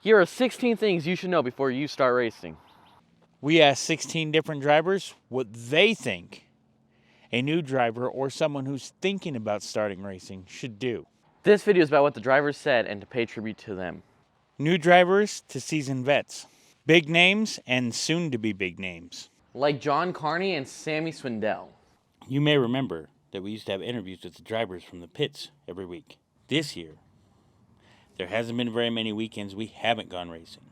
Here are 16 things you should know before you start racing. We asked 16 different drivers what they think a new driver or someone who's thinking about starting racing should do. This video is about what the drivers said and to pay tribute to them. New drivers to seasoned vets. Big names and soon to be big names. Like John Carney and Sammy Swindell. You may remember that we used to have interviews with the drivers from the pits every week. This year, there hasn't been very many weekends we haven't gone racing.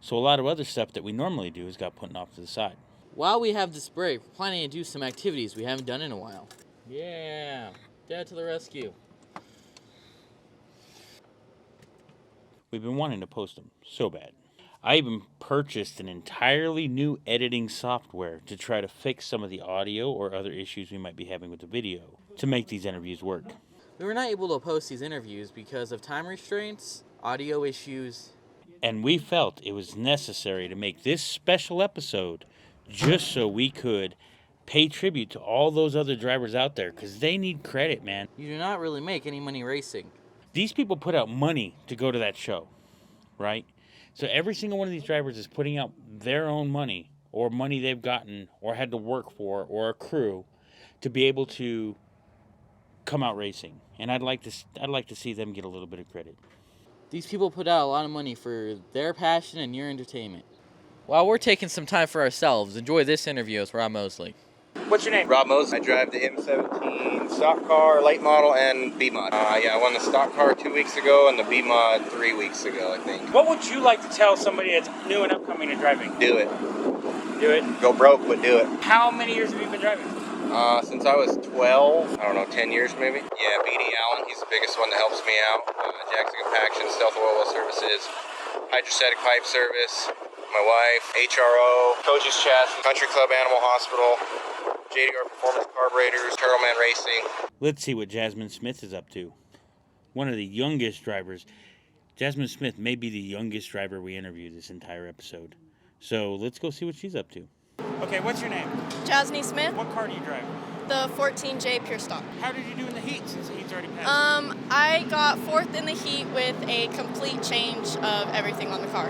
So a lot of other stuff that we normally do has got put off to the side. While we have this break, we're planning to do some activities we haven't done in a while. Yeah, Dad to the rescue. We've been wanting to post them so bad. I even purchased an entirely new editing software to try to fix some of the audio or other issues we might be having with the video to make these interviews work. We were not able to post these interviews because of time restraints, audio issues, and we felt it was necessary to make this special episode just so we could pay tribute to all those other drivers out there because they need credit, man. You do not really make any money racing. These people put out money to go to that show, right? So every single one of these drivers is putting out their own money or money they've gotten or had to work for or accrue to be able to come out racing. And I'd like to see them get a little bit of credit. These people put out a lot of money for their passion and your entertainment. While we're taking some time for ourselves, enjoy this interview with Rob Moseley. What's your name? Rob Moseley. I drive the M17 stock car, late model, and B-Mod. I won the stock car 2 weeks ago and the B-Mod 3 weeks ago, I think. What would you like to tell somebody that's new and upcoming to driving? Do it. Do it? Go broke, but do it. How many years have you been driving? Since I was 12, I don't know, 10 years maybe. Yeah, B.D. Allen, he's the biggest one that helps me out. Jackson Compaction, Stealth Oil Services, Hydrostatic Pipe Service, my wife, HRO, Coach's Chassis, Country Club Animal Hospital, JDR Performance Carburetors, Turtleman Racing. Let's see what Jasnie Smith is up to. One of the youngest drivers. Jasnie Smith may be the youngest driver we interviewed this entire episode. So let's go see what she's up to. Okay, what's your name? Jasnie Smith. What car do you drive? The 14J Pure Stock. How did you do in the heat since the heat's already passed? I got fourth in the heat with a complete change of everything on the car.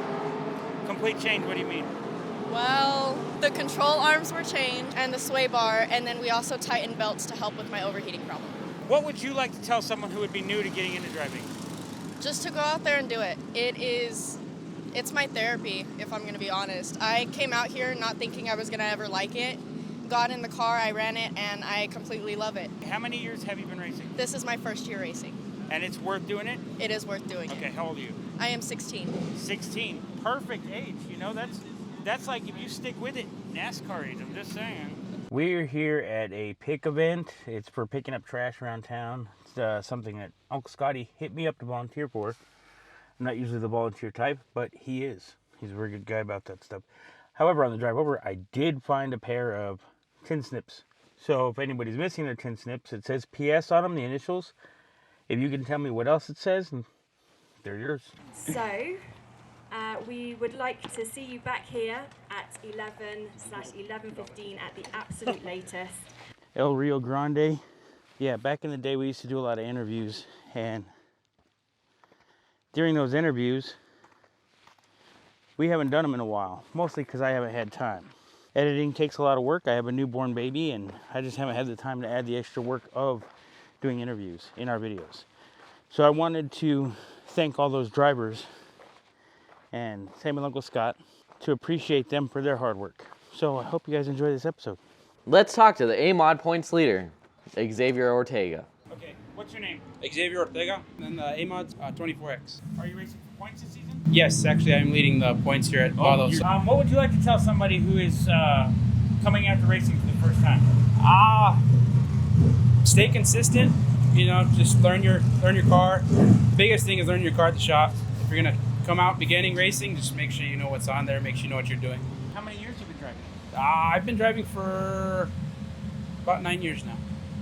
Complete change, what do you mean? Well, the control arms were changed and the sway bar, and then we also tightened belts to help with my overheating problem. What would you like to tell someone who would be new to getting into driving? Just to go out there and do it. It's my therapy, if I'm going to be honest. I came out here not thinking I was going to ever like it. Got in the car, I ran it, and I completely love it. How many years have you been racing? This is my first year racing. And it's worth doing it? It is worth doing it. Okay, how old are you? I am 16. 16. Perfect age. You know, that's like if you stick with it, NASCAR age, I'm just saying. We're here at a pick event. It's for picking up trash around town. It's something that Uncle Scotty hit me up to volunteer for. I'm not usually the volunteer type, but he is. He's a very good guy about that stuff. However, on the drive over, I did find a pair of tin snips. So if anybody's missing their tin snips, it says PS on them, the initials. If you can tell me what else it says, they're yours. So, we would like to see you back here at 11/11:15 at the absolute latest. El Rio Grande. Yeah, back in the day we used to do a lot of interviews, and during those interviews, we haven't done them in a while, mostly because I haven't had time. Editing takes a lot of work. I have a newborn baby, and I just haven't had the time to add the extra work of doing interviews in our videos. So I wanted to thank all those drivers, and same with Uncle Scott, to appreciate them for their hard work. So I hope you guys enjoy this episode. Let's talk to the A-Mod points leader, Xavier Ortega. Okay, what's your name? Xavier Ortega, and the A-Mod's 24X. Are you racing for points this season? Yes, actually I'm leading the points here at Vado. What would you like to tell somebody who is coming after racing for the first time? Stay consistent, you know, just learn your car. The biggest thing is learn your car at the shop. If you're gonna come out beginning racing, just make sure you know what's on there, make sure you know what you're doing. How many years have you been driving? I've been driving for about 9 years now.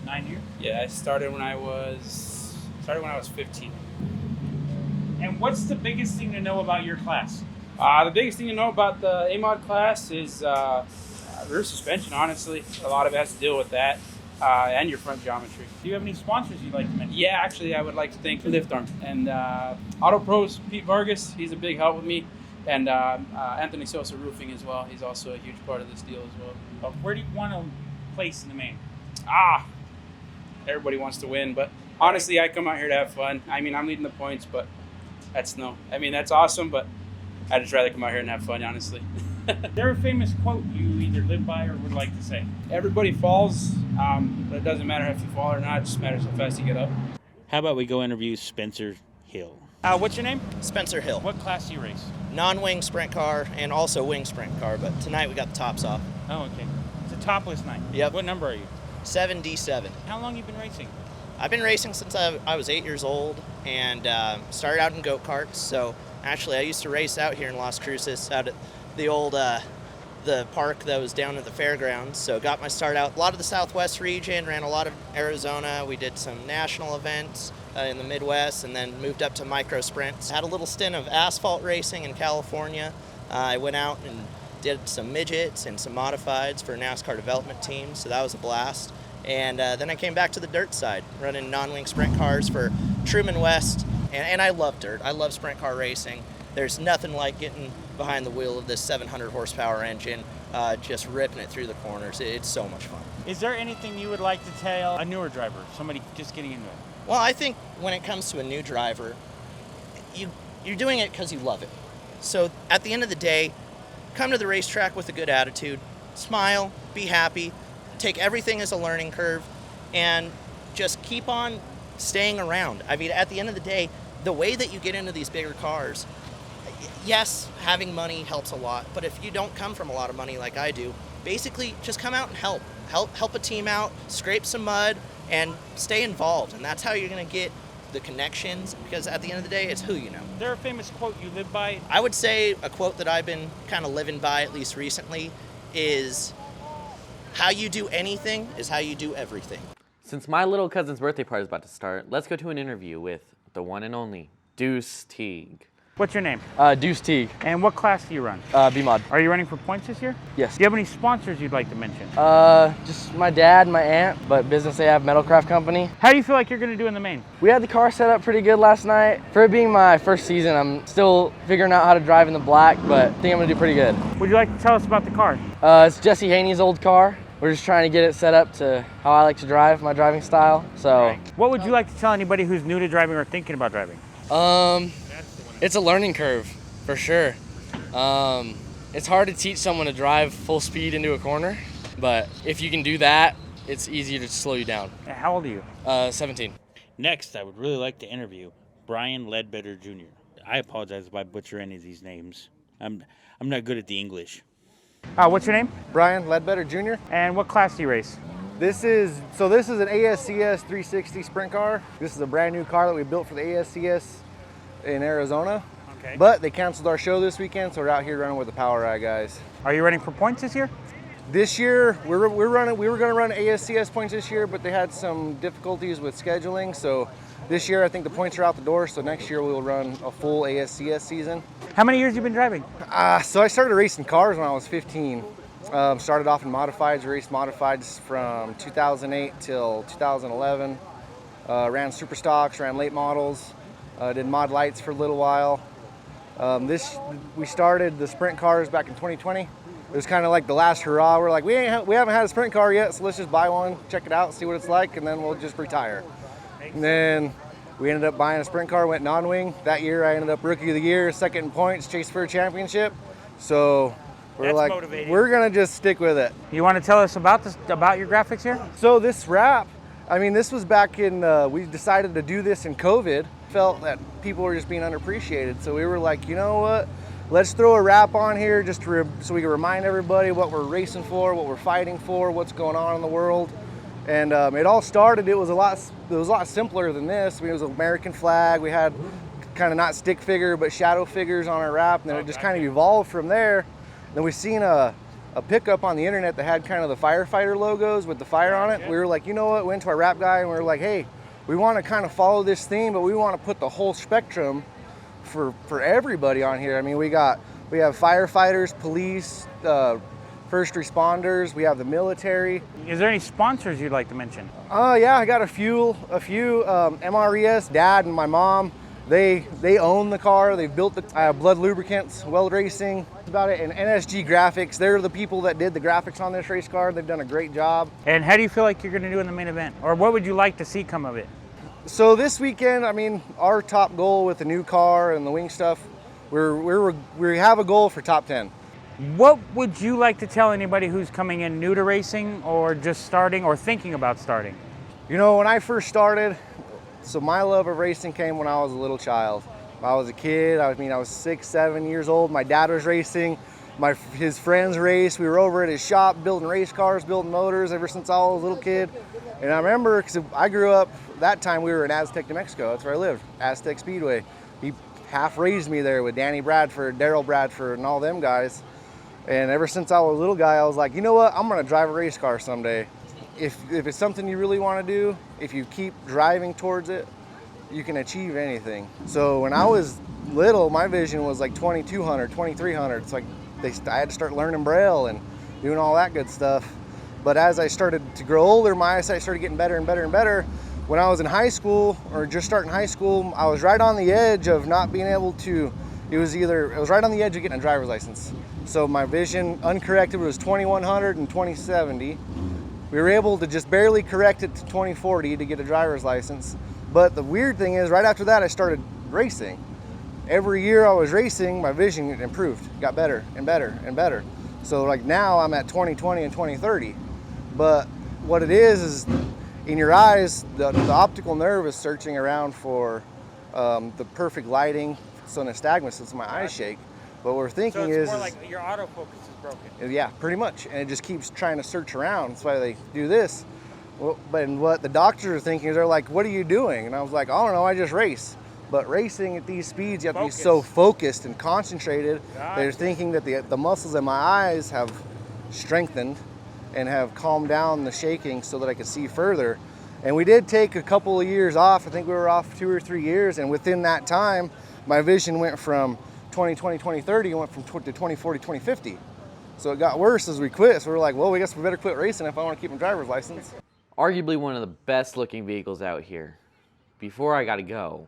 9 years? Yeah, I started when I was 15. And what's the biggest thing to know about your class? The biggest thing to know about the A-Mod class is rear suspension, honestly. A lot of it has to deal with that. and your front geometry. Do you have any sponsors you'd like to mention? Yeah, actually, I would like to thank Lift Arm and Auto Pros, Pete Vargas. He's a big help with me. And Anthony Sosa Roofing as well. He's also a huge part of this deal as well. Where do you want to place in the main? Everybody wants to win, but honestly, I come out here to have fun. I mean, I'm leading the points, but that's awesome, but I'd just rather come out here and have fun, honestly. Is there a famous quote you either live by or would like to say? Everybody falls, but it doesn't matter if you fall or not. It just matters how fast you get up. How about we go interview Spencer Hill? What's your name? Spencer Hill. What class do you race? Non-wing sprint car and also wing sprint car, but tonight we got the tops off. Oh, okay. It's a topless night. Yep. What number are you? 7D7. How long you been racing? I've been racing since I was 8 years old and started out in go-karts. So actually I used to race out here in Las Cruces out at the old the park that was down at the fairgrounds. So got my start out a lot of the Southwest region, ran a lot of Arizona. We did some national events in the Midwest and then moved up to micro sprints. Had a little stint of asphalt racing in California. I went out and did some midgets and some modifieds for NASCAR development teams, so that was a blast. And then I came back to the dirt side, running non-wing sprint cars for Truman West. And I love dirt. I love sprint car racing. There's nothing like getting behind the wheel of this 700 horsepower engine, just ripping it through the corners. It's so much fun. Is there anything you would like to tell a newer driver, somebody just getting into it? Well, I think when it comes to a new driver, you're doing it because you love it. So at the end of the day, come to the racetrack with a good attitude, smile, be happy, take everything as a learning curve, and just keep on staying around. I mean, at the end of the day, the way that you get into these bigger cars, yes, having money helps a lot, but if you don't come from a lot of money like I do, basically just come out and help a team out, scrape some mud, and stay involved. And that's how you're going to get the connections, because at the end of the day, it's who you know. Is there a famous quote you live by? I would say a quote that I've been kind of living by, at least recently, is how you do anything is how you do everything. Since my little cousin's birthday party is about to start, let's go to an interview with the one and only Deuce Teague. What's your name? Deuce Teague. And what class do you run? B-Mod. Are you running for points this year? Yes. Do you have any sponsors you'd like to mention? Just my dad, my aunt, but business AF Metalcraft Company. How do you feel like you're going to do in the main? We had the car set up pretty good last night. For it being my first season, I'm still figuring out how to drive in the black, but I think I'm going to do pretty good. Would you like to tell us about the car? It's Jesse Haney's old car. We're just trying to get it set up to how I like to drive, my driving style. So, what would you like to tell anybody who's new to driving or thinking about driving? It's a learning curve, for sure. It's hard to teach someone to drive full speed into a corner, but if you can do that, it's easier to slow you down. How old are you? 17. Next, I would really like to interview Bryan Ledbetter Jr. I apologize if I butcher any of these names. I'm not good at the English. What's your name? Bryan Ledbetter Jr. And what class do you race? This is an ASCS 360 sprint car. This is a brand new car that we built for the ASCS in Arizona. Okay. But they canceled our show this weekend, so we're out here running with the Power Ride guys. Are you running for points this year? This year, we were going to run ASCS points this year, but they had some difficulties with scheduling. So this year, I think the points are out the door. So next year, we will run a full ASCS season. How many years have you been driving? So I started racing cars when I was 15. Started off in modifieds, raced modifieds from 2008 till 2011. Ran super stocks, ran late models, did mod lights for a little while. We started the sprint cars back in 2020. It was kind of like the last hurrah. We're like, we haven't had a sprint car yet, so let's just buy one, check it out, see what it's like, and then we'll just retire. And then we ended up buying a sprint car, went non-wing. That year I ended up Rookie of the Year, second in points, chase for a championship. So we're like, motivating. We're gonna just stick with it. You want to tell us about your graphics here? So this wrap, I mean, this was back in, we decided to do this in COVID. Felt that people were just being underappreciated. So we were like, you know what? Let's throw a wrap on here just so we can remind everybody what we're racing for, what we're fighting for, what's going on in the world. And it all started, it was a lot simpler than this. I mean, it was an American flag. We had kind of not stick figure, but shadow figures on our wrap. And then it just kind of evolved from there. Then we seen a pickup on the internet that had kind of the firefighter logos with the fire on it. We were like, you know what? We went to our wrap guy and we were like, hey, we want to kind of follow this theme, but we want to put the whole spectrum for everybody on here. I mean, we have firefighters, police, first responders. We have the military. Is there any sponsors you'd like to mention? Yeah, I got a few. MRES, Dad and my mom. They own the car. They've built the. I have Blood Lubricants, Weld Racing. That's about it. And NSG Graphics. They're the people that did the graphics on this race car. They've done a great job. And how do you feel like you're going to do in the main event, or what would you like to see come of it? So this weekend, I mean, our top goal with the new car and the wing stuff, we have a goal for top 10. What would you like to tell anybody who's coming in new to racing or just starting or thinking about starting? You know, when I first started, so my love of racing came when I was a little child. I was a kid, I was 6, 7 years old. My dad was racing, his friends raced. We were over at his shop building race cars, building motors ever since I was a little kid. And I remember, because I grew up, that time we were in Aztec, New Mexico. That's where I lived, Aztec Speedway. He half raised me there with Danny Bradford, Daryl Bradford, and all them guys. And ever since I was a little guy, I was like, you know what, I'm gonna drive a race car someday. If it's something you really wanna do, if you keep driving towards it, you can achieve anything. So when I was little, my vision was like 2200, 2300. It's like I had to start learning Braille and doing all that good stuff. But as I started to grow older, my eyesight started getting better and better and better. When I was in high school, or just starting high school, I was right on the edge of not being able to, it was right on the edge of getting a driver's license. So my vision, uncorrected, was 2100 and 2070. We were able to just barely correct it to 2040 to get a driver's license. But the weird thing is, right after that, I started racing. Every year I was racing, my vision improved, got better and better and better. So like now I'm at 2020 and 2030. But what it is in your eyes, the optical nerve is searching around for the perfect lighting, so nystagmus, so my eyes shake. What we're thinking so it's is more like your autofocus is broken. Yeah, pretty much, and it just keeps trying to search around. That's why they do this. Well, but what the doctors are thinking is, they're like, "What are you doing?" And I was like, "I don't know, I just race." But racing at these speeds, you have to be so focused and concentrated. They're thinking that the muscles in my eyes have strengthened and have calmed down the shaking so that I could see further. And we did take a couple of years off. I think we were off 2 or 3 years, and within that time, my vision went from 2020, 2030, and went from to 2040, 2050. So it got worse as we quit. So we were like, well, we guess we better quit racing if I want to keep my driver's license. Arguably one of the best looking vehicles out here. Before I gotta go,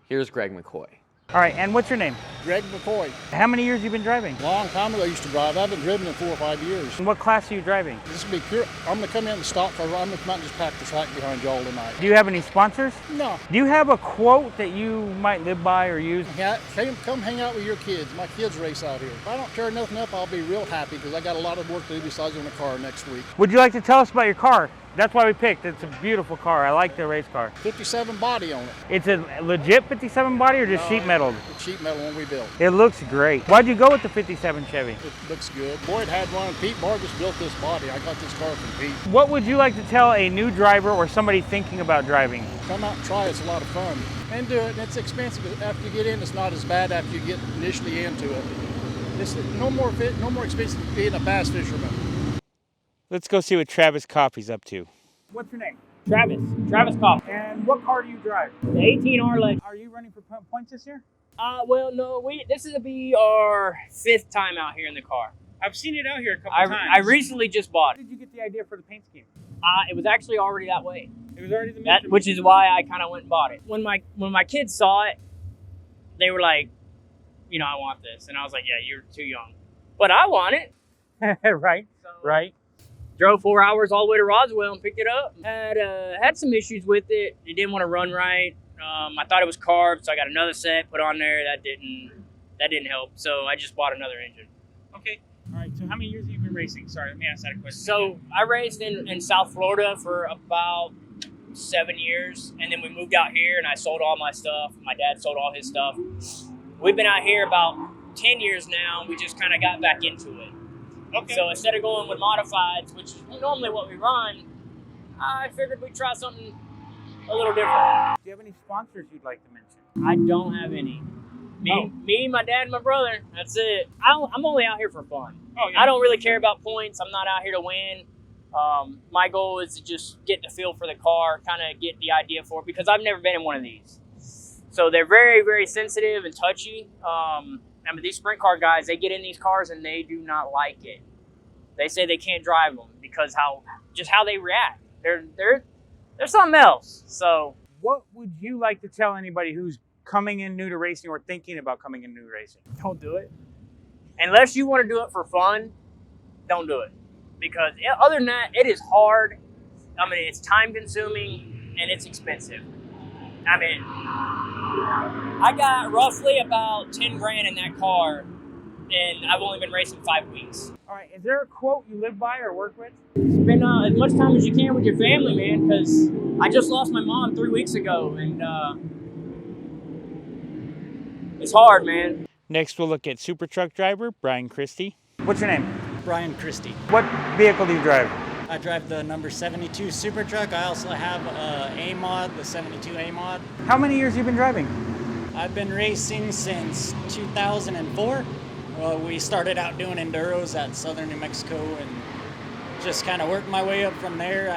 here's Greg McCoy. All right, and what's your name? Greg McCoy. How many years have you been driving? Long time ago I used to drive. I haven't driven in 4 or 5 years. And what class are you driving? This will be pure. I'm going to come in and stop for. I'm going to come out and just pack the track behind y'all tonight. Do you have any sponsors? No. Do you have a quote that you might live by or use? Yeah, come hang out with your kids. My kids race out here. If I don't tear nothing up, I'll be real happy because I got a lot of work to do besides on the car next week. Would you like to tell us about your car? That's why we picked. It's a beautiful car. I like the race car. 57 body on it. It's a legit 57 body or just sheet metal? It's sheet metal one we built. It looks great. Why'd you go with the 57 Chevy? It looks good. Boyd had one. Pete Vargas built this body. I got this car from Pete. What would you like to tell a new driver or somebody thinking about driving? Come out and try it. It's a lot of fun. And do it. And it's expensive. After you get in, it's not as bad after you get initially into it. It's no more expensive than being a bass fisherman. Let's go see what Travis Coffey's up to. What's your name? Travis Coffey. And what car do you drive? The 18R Legend. Are you running for points this year? Well, no, this will be our 5th time out here in the car. I've seen it out here a couple times. I recently just bought How it. did you get the idea for the paint scheme? It was actually already that way. It was already the mystery. Which is why I kind of went and bought it. When my kids saw it, they were like, I want this. And I was like, yeah, you're too young. But I want it. Right, right. Drove 4 hours all the way to Roswell and picked it up. Had some issues with it. It didn't want to run right. I thought it was carved, so I got another set put on there. That didn't help. So I just bought another engine. Okay. All right. So how many years have you been racing? Sorry, let me ask that a question. So I raced in South Florida for about 7 years, and then we moved out here, and I sold all my stuff. My dad sold all his stuff. We've been out here about 10 years now, and we just kind of got back into it. Okay. So instead of going with modifieds, which is normally what we run, I figured we'd try something a little different. Do you have any sponsors you'd like to mention? I don't have any. Me, my dad, and my brother. That's it. I'm only out here for fun. Oh, yeah. I don't really care about points. I'm not out here to win. My goal is to just get the feel for the car, kind of get the idea for it, because I've never been in one of these. So they're very, very sensitive and touchy. These sprint car guys, they get in these cars and they do not like it. They say they can't drive them because how they react. They're something else. So What would you like to tell anybody who's coming in new to racing or thinking about coming in new to racing? don't do it. Unless you want to do it for fun, don't do it. Because other than that, it is hard. I mean, it's time consuming and it's expensive. I mean, I got roughly about 10 grand in that car and I've only been racing 5 weeks. All right, is there a quote you live by or work with? Spend as much time as you can with your family, man, because I just lost my mom 3 weeks ago and it's hard, man. Next, we'll look at super truck driver Bryan Christie. What's your name? Bryan Christie. What vehicle do you drive? I drive the number 72 Super Truck. I also have a mod, the 72 A mod. How many years have you been driving? I've been racing since 2004. We started out doing enduros at Southern New Mexico and just kind of worked my way up from there.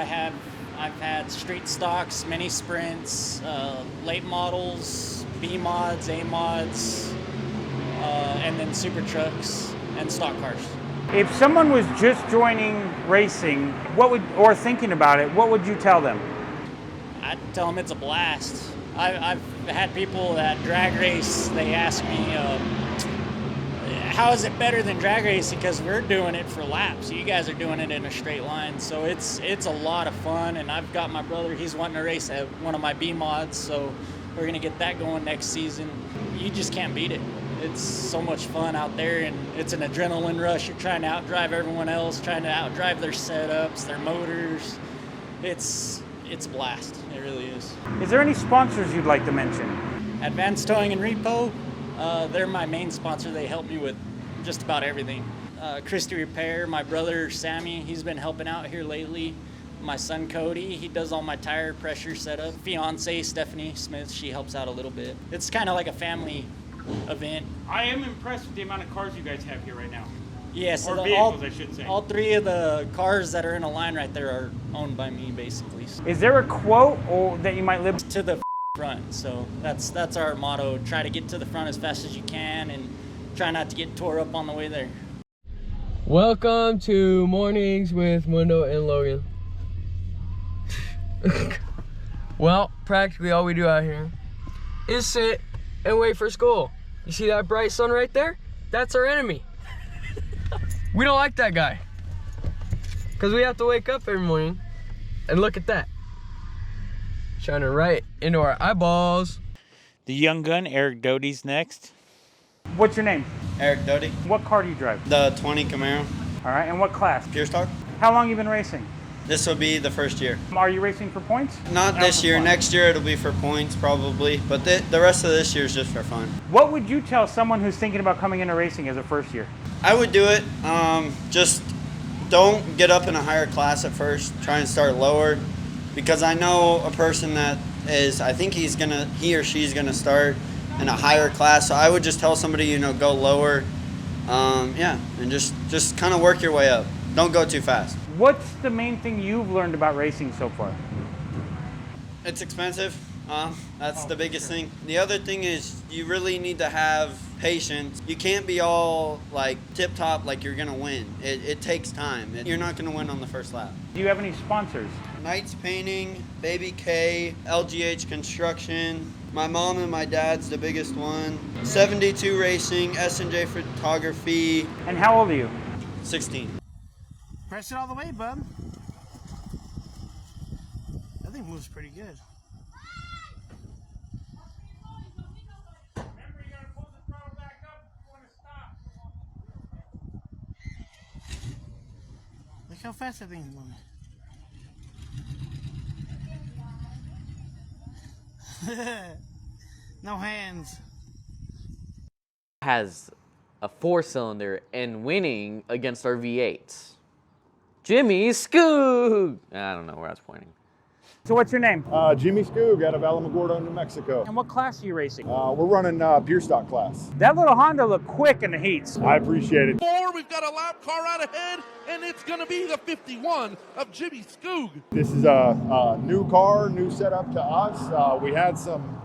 I've had street stocks, mini sprints, late models, B mods, A mods, and then super trucks and stock cars. If someone was just joining racing, or thinking about it, what would you tell them? I'd tell them it's a blast. I've had people that drag race, they ask me, how is it better than drag racing? Because we're doing it for laps. You guys are doing it in a straight line. So it's a lot of fun. And I've got my brother, he's wanting to race at one of my B mods. So we're going to get that going next season. You just can't beat it. It's so much fun out there, and it's an adrenaline rush. You're trying to outdrive everyone else, trying to outdrive their setups, their motors. It's a blast. It really is. Is there any sponsors you'd like to mention? Advanced Towing and Repo, they're my main sponsor. They help me with just about everything. Christie Repair, my brother Sammy, he's been helping out here lately. My son Cody, he does all my tire pressure setup. Fiance Jasnie Smith, she helps out a little bit. It's kind of like a family event. I am impressed with the amount of cars you guys have here right now. Yes, or vehicles, I should say. All three of the cars that are in a line right there are owned by me, basically. Is there a quote that you might live to the front? So that's our motto. Try to get to the front as fast as you can, and try not to get tore up on the way there. Welcome to Mornings with Mundo and Logan. Well, practically all we do out here is sit and wait for school. You see that bright sun right there? That's our enemy. We don't like that guy, because we have to wake up every morning and look at that, shining right into our eyeballs. The young gun, Eric Doty's next. What's your name? Eric Doty. What car do you drive? The 20 Camaro. All right, and what class? Pure Stock. How long have you been racing? This will be the first year. Are you racing for points? Not this year. Next year it'll be for points probably, but the rest of this year is just for fun. What would you tell someone who's thinking about coming into racing as a first year? I would do it. Just don't get up in a higher class at first. Try and start lower, because I know a person that is, I think he or she's gonna start in a higher class. So I would just tell somebody, go lower. And just kind of work your way up. Don't go too fast. What's the main thing you've learned about racing so far? It's expensive. That's the biggest thing. The other thing is you really need to have patience. You can't be all like tip top like you're gonna win. It takes time. You're not gonna win on the first lap. Do you have any sponsors? Knights Painting, Baby K, LGH Construction. My mom and my dad's the biggest one. 72 Racing, S&J Photography. And how old are you? 16. Press it all the way, bub. That thing moves pretty good. Look how fast that thing's moving. No hands. Has a 4-cylinder and winning against our V8s. Jimmy Skoog! I don't know where I was pointing. So what's your name? Jimmy Skoog out of Alamogordo, New Mexico. And what class are you racing? We're running pure stock class. That little Honda looked quick in the heats. I appreciate it. We've got a lap car out ahead, and it's going to be the 51 of Jimmy Skoog. This is a new car, new setup to us. We had some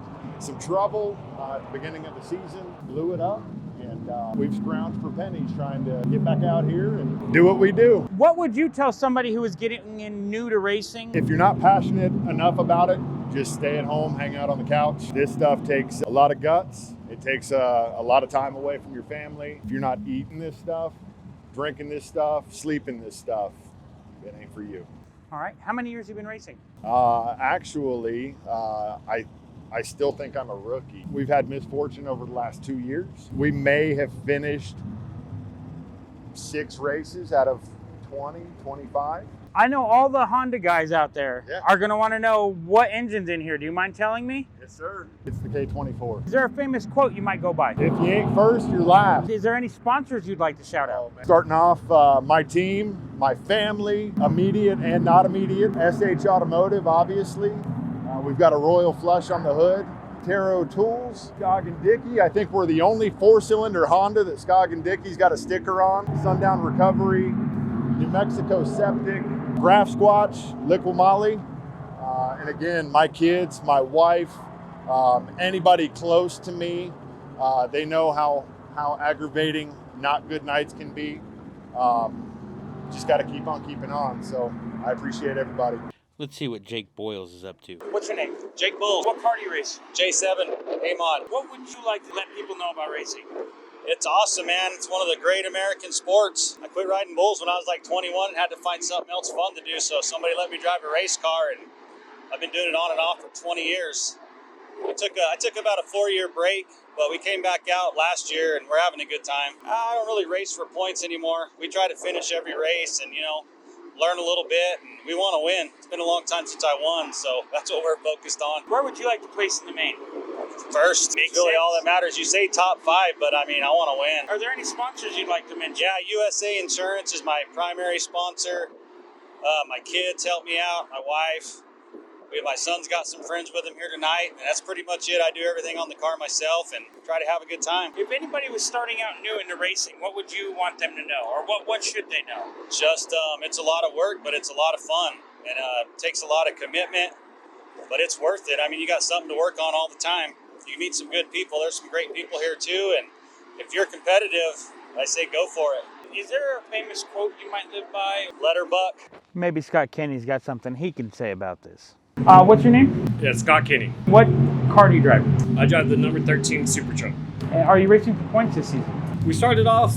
trouble at the beginning of the season, blew it up, and We've scrounged for pennies trying to get back out here and do what we do. What would you tell somebody who is getting in new to racing? If you're not passionate enough about it, just stay at home, hang out on the couch. This stuff takes a lot of guts. It takes a lot of time away from your family. If you're not eating this stuff, drinking this stuff, sleeping this stuff, it ain't for you. All right. How many years have you been racing? Actually, I still think I'm a rookie. We've had misfortune over the last 2 years. We may have finished 6 races out of 20, 25. I know all the Honda guys out there are going to want to know what engine's in here. Do you mind telling me? Yes, sir. It's the K24. Is there a famous quote you might go by? If you ain't first, you're last. Is there any sponsors you'd like to shout out? Starting off, my team, my family, immediate and not immediate. SH Automotive, obviously. We've got a Royal Flush on the hood. Taro Tools, Skoog and Dickey. I think we're the only 4-cylinder Honda that Skoog and Dickey's got a sticker on. Sundown Recovery, New Mexico Septic, Graph Squatch, Liquid Molly. And again, my kids, my wife, anybody close to me, they know how aggravating not good nights can be. Just got to keep on keeping on. So I appreciate everybody. Let's see what Jake Boles is up to. What's your name? Jake Boles. What car do you race? J7, A-Mod. What would you like to let people know about racing? It's awesome, man. It's one of the great American sports. I quit riding bulls when I was like 21 and had to find something else fun to do, so somebody let me drive a race car, and I've been doing it on and off for 20 years. I took about a 4-year break, but we came back out last year, and we're having a good time. I don't really race for points anymore. We try to finish every race and, learn a little bit, and we want to win. It's been a long time since I won, so that's what we're focused on. Where would you like to place in the main? First. It's really all that matters. You say top 5, but I want to win. Are there any sponsors you'd like to mention? Yeah, USA Insurance is my primary sponsor. My kids help me out, my wife. My son's got some friends with him here tonight, and that's pretty much it. I do everything on the car myself and try to have a good time. If anybody was starting out new into racing, what would you want them to know, or what should they know? Just, it's a lot of work, but it's a lot of fun, and it takes a lot of commitment, but it's worth it. You got something to work on all the time. You meet some good people. There's some great people here too, and if you're competitive, I say go for it. Is there a famous quote you might live by? Let her buck. Maybe Scott Kenny's got something he can say about this. What's your name? Yeah, Scott Kinney. What car do you drive? I drive the number 13 Super Truck. Are you racing for points this season? We started off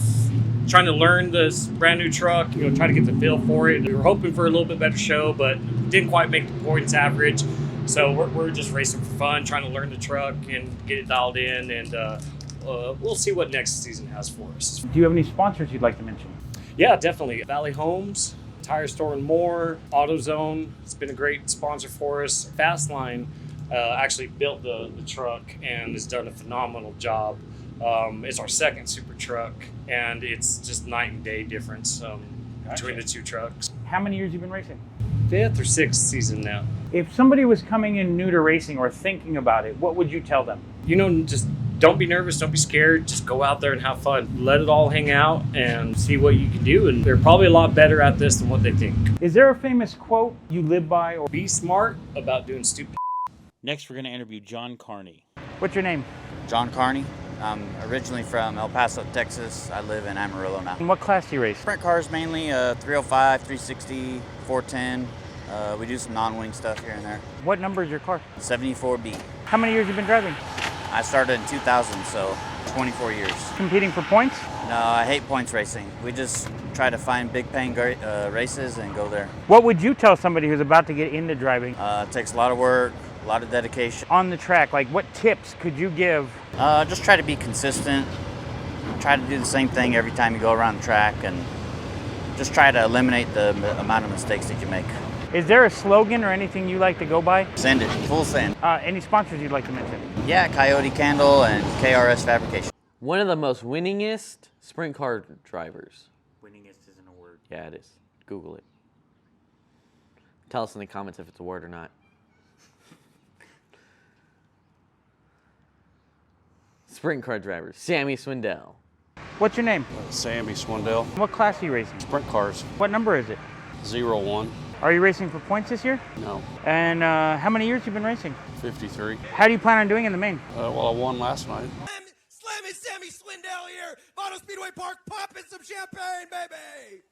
trying to learn this brand new truck, try to get the feel for it. We were hoping for a little bit better show, but didn't quite make the points average. So we're just racing for fun, trying to learn the truck and get it dialed in, and we'll see what next season has for us. Do you have any sponsors you'd like to mention? Yeah, definitely. Valley Homes, Tire Store and More, AutoZone. It's been a great sponsor for us. Fastline actually built the truck and has done a phenomenal job. It's our second super truck, and it's just night and day difference between the two trucks. How many years have you been racing? 5th or 6th season now. If somebody was coming in new to racing or thinking about it, what would you tell them? Just don't be nervous, don't be scared, just go out there and have fun. Let it all hang out and see what you can do, and they're probably a lot better at this than what they think. Is there a famous quote you live by? Or be smart about doing stupid. Next, we're going to interview John Carney. What's your name? John Carney. I'm originally from El Paso, Texas. I live in Amarillo now. And what class do you race? Sprint cars mainly, 305, 360, 410. We do some non-wing stuff here and there. What number is your car? 74B. How many years have you been driving? I started in 2000, so 24 years. Competing for points? No, I hate points racing. We just try to find big paying races and go there. What would you tell somebody who's about to get into driving? It takes a lot of work, a lot of dedication. On the track, what tips could you give? Just try to be consistent. Try to do the same thing every time you go around the track, and just try to eliminate the amount of mistakes that you make. Is there a slogan or anything you like to go by? Send it, full send. Any sponsors you'd like to mention? Yeah, Coyote Candle and KRS Fabrication. One of the most winningest sprint car drivers. Winningest isn't a word. Yeah, it is. Google it. Tell us in the comments if it's a word or not. Sprint car driver, Sammy Swindell. What's your name? Sammy Swindell. What class are you racing? Sprint cars. What number is it? 01. Are you racing for points this year? No. And how many years have you been racing? 53. How do you plan on doing in the main? Well, I won last night. Slammin' Sammy Swindell. Swindell here. Vado Speedway Park, popping some champagne, baby.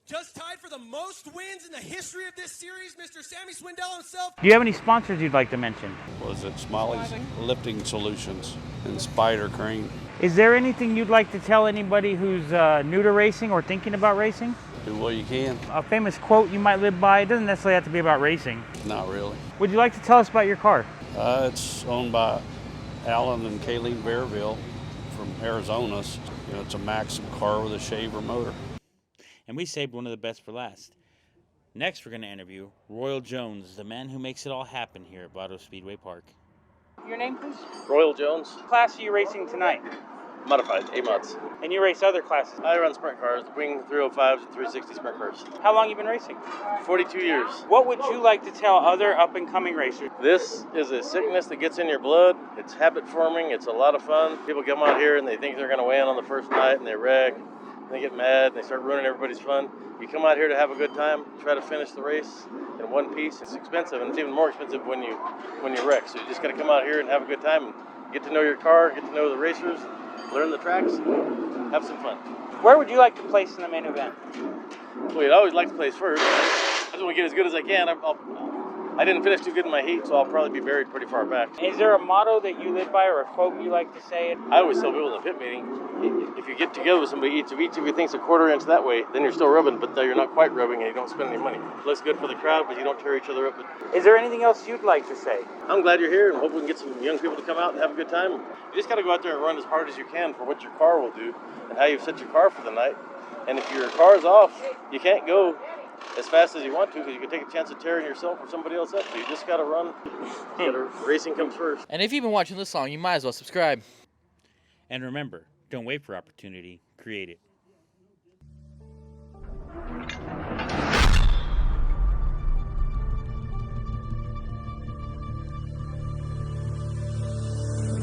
Just tied for the most wins in the history of this series, Mr. Sammy Swindell himself. Do you have any sponsors you'd like to mention? Was it Smiley's Lifting Solutions and Spider Crane? Is there anything you'd like to tell anybody who's new to racing or thinking about racing? Do what you can. A famous quote you might live by, it doesn't necessarily have to be about racing. Not really. Would you like to tell us about your car? It's owned by Alan and Kayleen Bearville from Arizona. It's a Maxim car with a shaver motor. And we saved one of the best for last. Next, we're going to interview Royal Jones, the man who makes it all happen here at Vado Speedway Park. Your name, please? Royal Jones. What class are you racing tonight? Modified, A-mods. And you race other classes? I run sprint cars, wing 305s and 360 sprint cars. How long have you been racing? 42 years. What would you like to tell other up-and-coming racers? This is a sickness that gets in your blood. It's habit forming. It's a lot of fun. People come out here and they think they're going to win on the first night and they wreck. And they get mad and they start ruining everybody's fun. You come out here to have a good time, try to finish the race in one piece. It's expensive, and it's even more expensive when you wreck. So you just got to come out here and have a good time and get to know your car, get to know the racers, learn the tracks, have some fun. Where would you like to place in the main event? Well, you'd always like to place first. I just want to get as good as I can. I didn't finish too good in my heat, so I'll probably be buried pretty far back. Is there a motto that you live by or a quote you like to say? I always tell people in the pit meeting, if you get together with somebody, each of you thinks a quarter inch that way, then you're still rubbing, but you're not quite rubbing and you don't spend any money. It looks good for the crowd, but you don't tear each other up. Is there anything else you'd like to say? I'm glad you're here and hope we can get some young people to come out and have a good time. You just got to go out there and run as hard as you can for what your car will do and how you've set your car for the night. And if your car's off, you can't go as fast as you want to because you can take a chance of tearing yourself or somebody else up. So you just got to run. Racing comes first. And if you've been watching this long, you might as well subscribe. And remember, don't wait for opportunity, create it.